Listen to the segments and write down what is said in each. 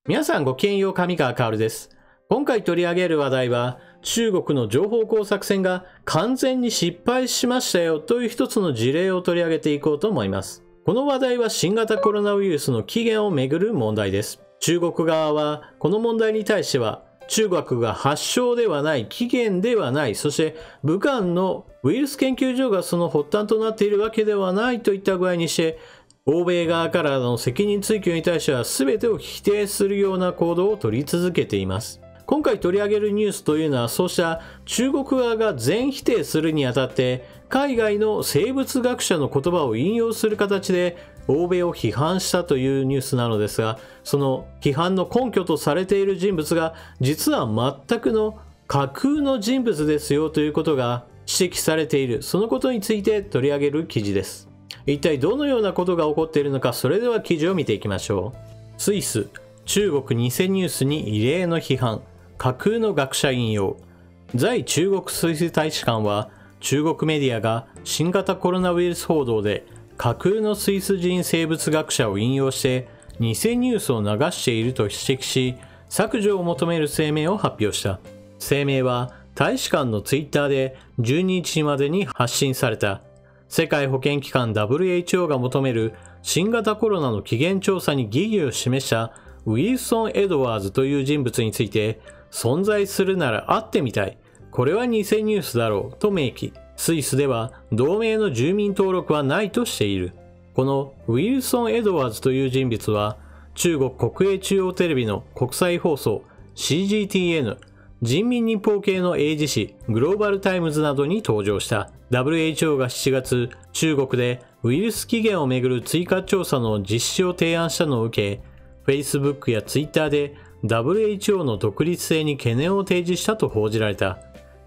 皆さんごきげんよう、上川薫です。今回取り上げる話題は、中国の情報工作戦が完全に失敗しましたよという一つの事例を取り上げていこうと思います。この話題は新型コロナウイルスの起源をめぐる問題です。中国側はこの問題に対しては、中国が発祥ではない、起源ではない、そして武漢のウイルス研究所がその発端となっているわけではないといった具合にして、欧米側からの責任追及に対しては全てを否定するような行動を取り続けています。今回取り上げるニュースというのは、そうした中国側が全否定するにあたって、海外の生物学者の言葉を引用する形で欧米を批判したというニュースなのですが、その批判の根拠とされている人物が実は全くの架空の人物ですよということが指摘されている、そのことについて取り上げる記事です。一体どのようなことが起こっているのか、それでは記事を見ていきましょう。スイス、中国偽ニュースに異例の批判、架空の学者引用。在中国スイス大使館は、中国メディアが新型コロナウイルス報道で架空のスイス人生物学者を引用して偽ニュースを流していると指摘し、削除を求める声明を発表した。声明は大使館のツイッターで12日までに発信された。世界保健機関 WHO が求める新型コロナの起源調査に疑義を示したウィルソン・エドワーズという人物について、存在するなら会ってみたい。これは偽ニュースだろうと明記。スイスでは同名の住民登録はないとしている。このウィルソン・エドワーズという人物は、中国国営中央テレビの国際放送 CGTN、人民日報系の英字誌グローバルタイムズなどに登場した。WHO が7月、中国でウイルス起源をめぐる追加調査の実施を提案したのを受け、Facebook や Twitter で WHO の独立性に懸念を提示したと報じられた。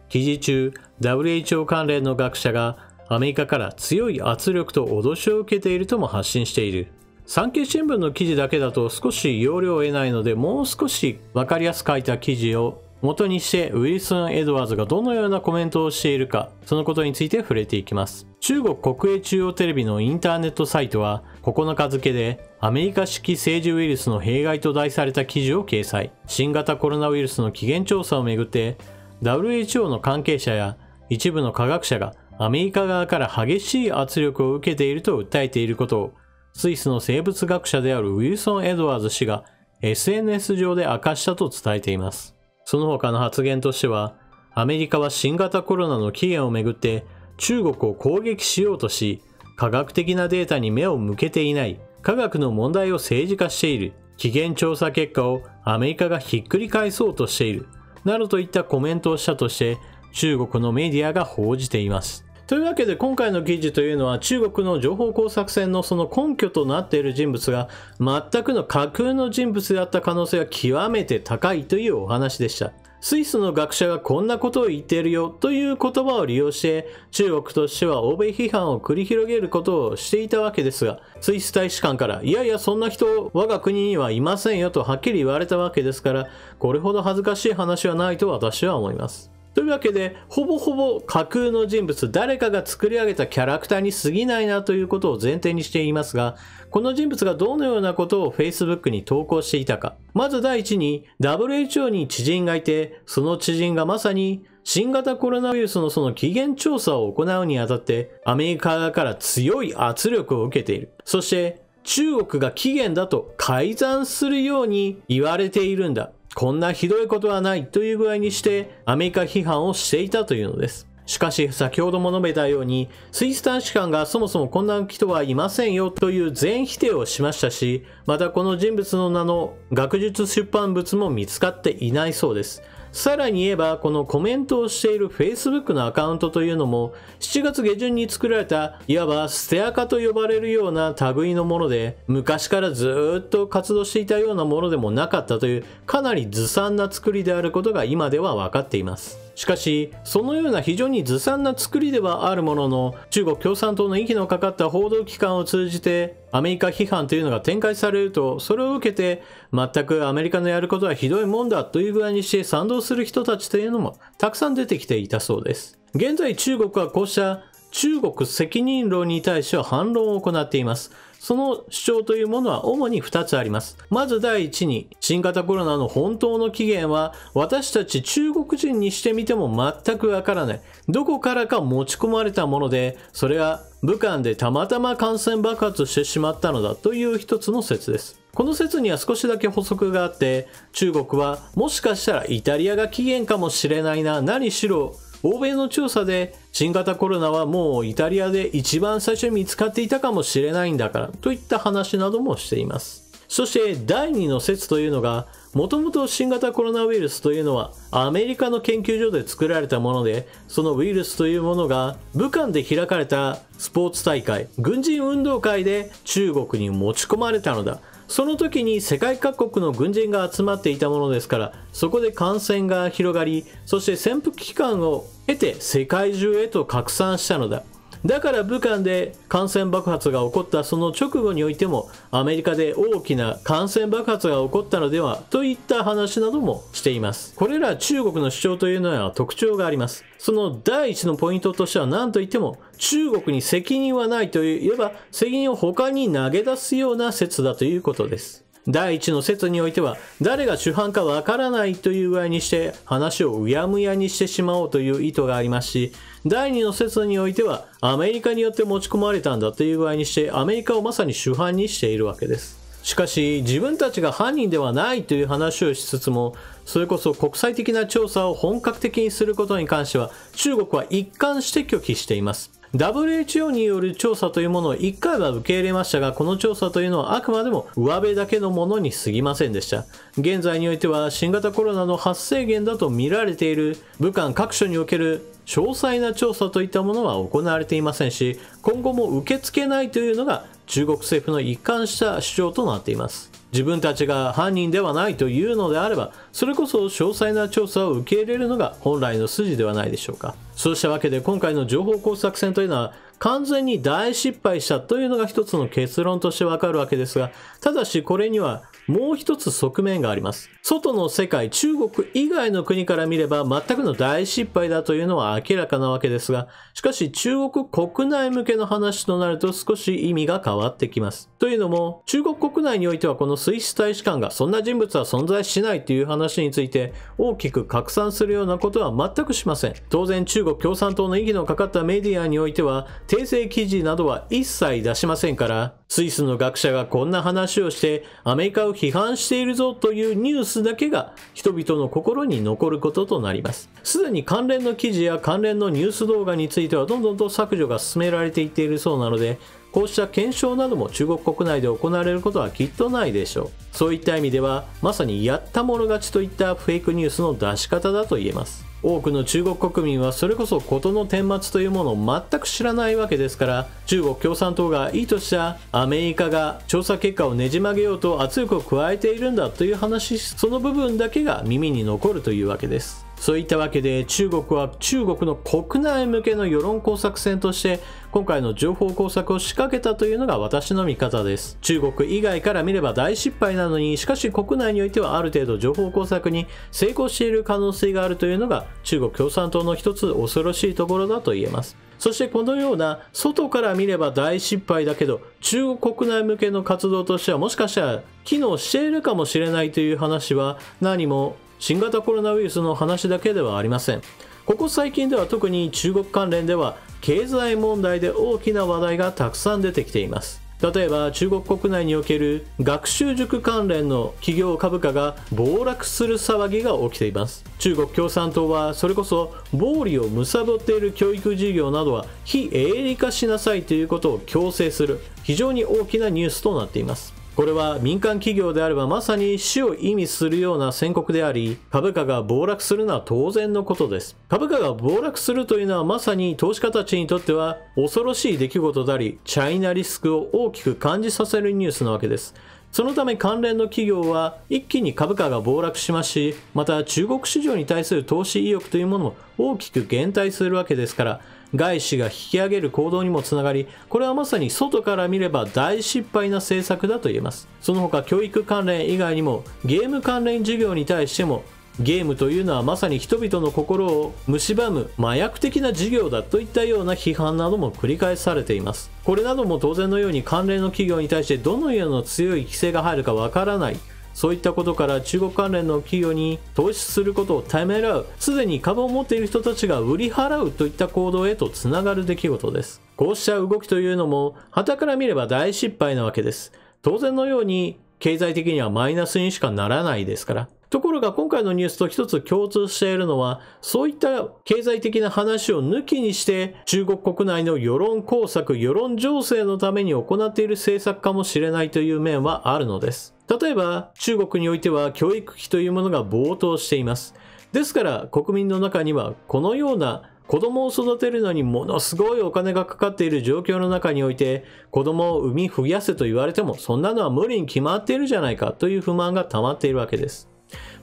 記事中、WHO 関連の学者がアメリカから強い圧力と脅しを受けているとも発信している。産経新聞の記事だけだと少し要領を得ないので、もう少しわかりやすく書いた記事を元にしてウィルソン・エドワーズがどのようなコメントをしているか、そのことについて触れていきます。中国国営中央テレビのインターネットサイトは9日付でアメリカ式政治ウイルスの弊害と題された記事を掲載。新型コロナウイルスの起源調査をめぐって WHO の関係者や一部の科学者がアメリカ側から激しい圧力を受けていると訴えていることを、スイスの生物学者であるウィルソン・エドワーズ氏が SNS 上で明かしたと伝えています。その他の発言としては、アメリカは新型コロナの起源をめぐって中国を攻撃しようとし、科学的なデータに目を向けていない、科学の問題を政治化している、起源調査結果をアメリカがひっくり返そうとしている、などといったコメントをしたとして、中国のメディアが報じています。というわけで今回の記事というのは、中国の情報工作戦のその根拠となっている人物が全くの架空の人物であった可能性が極めて高いというお話でした。スイスの学者がこんなことを言っているよという言葉を利用して中国としては欧米批判を繰り広げることをしていたわけですが、スイス大使館からいやいやそんな人我が国にはいませんよとはっきり言われたわけですから、これほど恥ずかしい話はないと私は思います。というわけで、ほぼほぼ架空の人物、誰かが作り上げたキャラクターに過ぎないなということを前提にしていますが、この人物がどのようなことを Facebook に投稿していたか。まず第一に、WHO に知人がいて、その知人がまさに新型コロナウイルスのその起源調査を行うにあたって、アメリカ側から強い圧力を受けている。そして、中国が起源だと改ざんするように言われているんだ。こんなひどいことはないという具合にしてアメリカ批判をしていたというのです。しかし先ほども述べたように、スイス大使館がそもそもこんな人はいませんよという全否定をしましたし、またこの人物の名の学術出版物も見つかっていないそうです。さらに言えば、このコメントをしている Facebook のアカウントというのも、7月下旬に作られた、いわばステアカと呼ばれるような類のもので、昔からずっと活動していたようなものでもなかったという、かなりずさんな作りであることが今では分かっています。しかし、そのような非常にずさんな作りではあるものの、中国共産党の息のかかった報道機関を通じて、アメリカ批判というのが展開されると、それを受けて、全くアメリカのやることはひどいもんだという具合にして賛同する人たちというのもたくさん出てきていたそうです。現在中国はこうした中国責任論に対しては反論を行っています。その主張というものは主に2つあります。まず第一に、新型コロナの本当の起源は私たち中国人にしてみても全くわからない。どこからか持ち込まれたもので、それが武漢でたまたま感染爆発してしまったのだという一つの説です。この説には少しだけ補足があって、中国はもしかしたらイタリアが起源かもしれないな、何しろ欧米の調査で新型コロナはもうイタリアで一番最初に見つかっていたかもしれないんだからといった話などもしています。そして第2の説というのが、もともと新型コロナウイルスというのはアメリカの研究所で作られたもので、そのウイルスというものが武漢で開かれたスポーツ大会、軍人運動会で中国に持ち込まれたのだ。その時に世界各国の軍人が集まっていたものですから、そこで感染が広がり、そして潜伏期間を経て世界中へと拡散したのだ。だから武漢で感染爆発が起こったその直後においても、アメリカで大きな感染爆発が起こったのではといった話などもしています。これら中国の主張というのは特徴があります。その第一のポイントとしては何といっても、中国に責任はないといえば責任を他に投げ出すような説だということです。第一の説においては、誰が主犯かわからないという具合にして話をうやむやにしてしまおうという意図がありますし、第二の説においてはアメリカによって持ち込まれたんだという具合にしてアメリカをまさに主犯にしているわけです。しかし自分たちが犯人ではないという話をしつつも、それこそ国際的な調査を本格的にすることに関しては中国は一貫して拒否しています。WHO による調査というものを1回は受け入れましたが、この調査というのはあくまでも上辺だけのものに過ぎませんでした。現在においては新型コロナの発生源だと見られている武漢各所における詳細な調査といったものは行われていませんし、今後も受け付けないというのが中国政府の一貫した主張となっています。自分たちが犯人ではないというのであれば、それこそ詳細な調査を受け入れるのが本来の筋ではないでしょうか。そうしたわけで今回の情報工作戦というのは完全に大失敗したというのが一つの結論としてわかるわけですが、ただしこれにはもう一つ側面があります。外の世界、中国以外の国から見れば全くの大失敗だというのは明らかなわけですが、しかし中国国内向けの話となると少し意味が変わってきます。というのも、中国国内においてはこのスイス大使館がそんな人物は存在しないという話について大きく拡散するようなことは全くしません。当然中国共産党の意義のかかったメディアにおいては訂正記事などは一切出しませんから、スイスの学者がこんな話をしてアメリカを批判しているぞというニュースだけが人々の心に残ることとなります。すでに関連の記事や関連のニュース動画についてはどんどんと削除が進められていっているそうなので、こうした検証なども中国国内で行われることはきっとないでしょう。そういった意味ではまさにやったもの勝ちといったフェイクニュースの出し方だと言えます。多くの中国国民はそれこそ事の顛末というものを全く知らないわけですから、中国共産党が意図したアメリカが調査結果をねじ曲げようと圧力を加えているんだという話、その部分だけが耳に残るというわけです。そういったわけで中国は中国の国内向けの世論工作戦として今回の情報工作を仕掛けたというのが私の見方です。中国以外から見れば大失敗なのに、しかし国内においてはある程度情報工作に成功している可能性があるというのが中国共産党の一つ恐ろしいところだと言えます。そしてこのような外から見れば大失敗だけど中国国内向けの活動としてはもしかしたら機能しているかもしれないという話は何も新型コロナウイルスの話だけではありません。ここ最近では特に中国関連では経済問題で大きな話題がたくさん出てきています。例えば中国国内における学習塾関連の企業株価が暴落する騒ぎが起きています。中国共産党はそれこそ暴利を貪っている教育事業などは非営利化しなさいということを強制する非常に大きなニュースとなっています。これは民間企業であればまさに死を意味するような宣告であり、株価が暴落するのは当然のことです。株価が暴落するというのはまさに投資家たちにとっては恐ろしい出来事であり、チャイナリスクを大きく感じさせるニュースなわけです。そのため関連の企業は一気に株価が暴落しますし、また中国市場に対する投資意欲というものも大きく減退するわけですから、外資が引き上げる行動にもつながり、これはまさに外から見れば大失敗な政策だと言えます。その他教育関連以外にもゲーム関連事業に対してもゲームというのはまさに人々の心を蝕む麻薬的な事業だといったような批判なども繰り返されています。これなども当然のように関連の企業に対してどのような強い規制が入るかわからない。そういったことから中国関連の企業に投資することをためらう、すでに株を持っている人たちが売り払うといった行動へとつながる出来事です。こうした動きというのも傍から見れば大失敗なわけです。当然のように経済的にはマイナスにしかならないですから。ところが今回のニュースと一つ共通しているのは、そういった経済的な話を抜きにして中国国内の世論工作、世論醸成のために行っている政策かもしれないという面はあるのです。例えば中国においては教育費というものが暴騰しています。ですから国民の中にはこのような子供を育てるのにものすごいお金がかかっている状況の中において子供を産み増やせと言われてもそんなのは無理に決まっているじゃないかという不満が溜まっているわけです。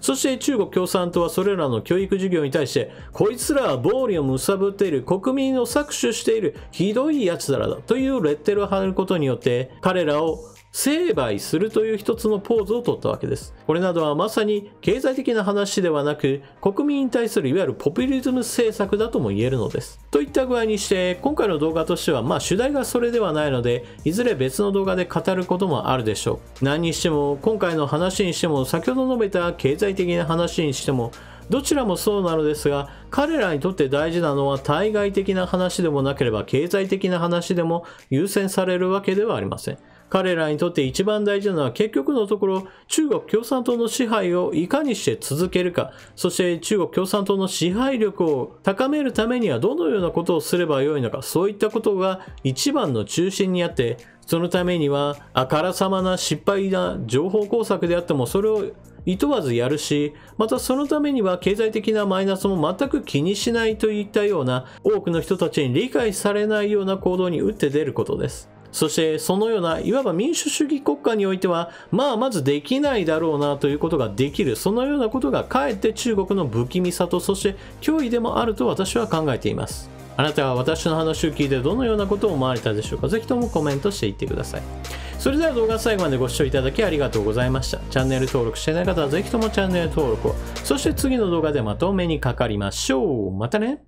そして中国共産党はそれらの教育事業に対してこいつらは暴利を貪っている、国民を搾取しているひどい奴らだというレッテルを貼ることによって彼らを成敗するという一つのポーズを取ったわけです。これなどはまさに経済的な話ではなく国民に対するいわゆるポピュリズム政策だとも言えるのです。といった具合にして今回の動画としては主題がそれではないのでいずれ別の動画で語ることもあるでしょう。何にしても今回の話にしても先ほど述べた経済的な話にしてもどちらもそうなのですが彼らにとって大事なのは対外的な話でもなければ経済的な話でも優先されるわけではありません。彼らにとって一番大事なのは結局のところ中国共産党の支配をいかにして続けるか、そして中国共産党の支配力を高めるためにはどのようなことをすればよいのか、そういったことが一番の中心にあってそのためにはあからさまな失敗な情報工作であってもそれをいとわずやるし、またそのためには経済的なマイナスも全く気にしないといったような多くの人たちに理解されないような行動に打って出ることです。そしてそのようないわば民主主義国家においてはまずできないだろうなということができる、そのようなことがかえって中国の不気味さとそして脅威でもあると私は考えています。あなたは私の話を聞いてどのようなことを思われたでしょうか。ぜひともコメントしていってください。それでは動画最後までご視聴いただきありがとうございました。チャンネル登録していない方はぜひともチャンネル登録を。そして次の動画でまたお目にかかりましょう。またね。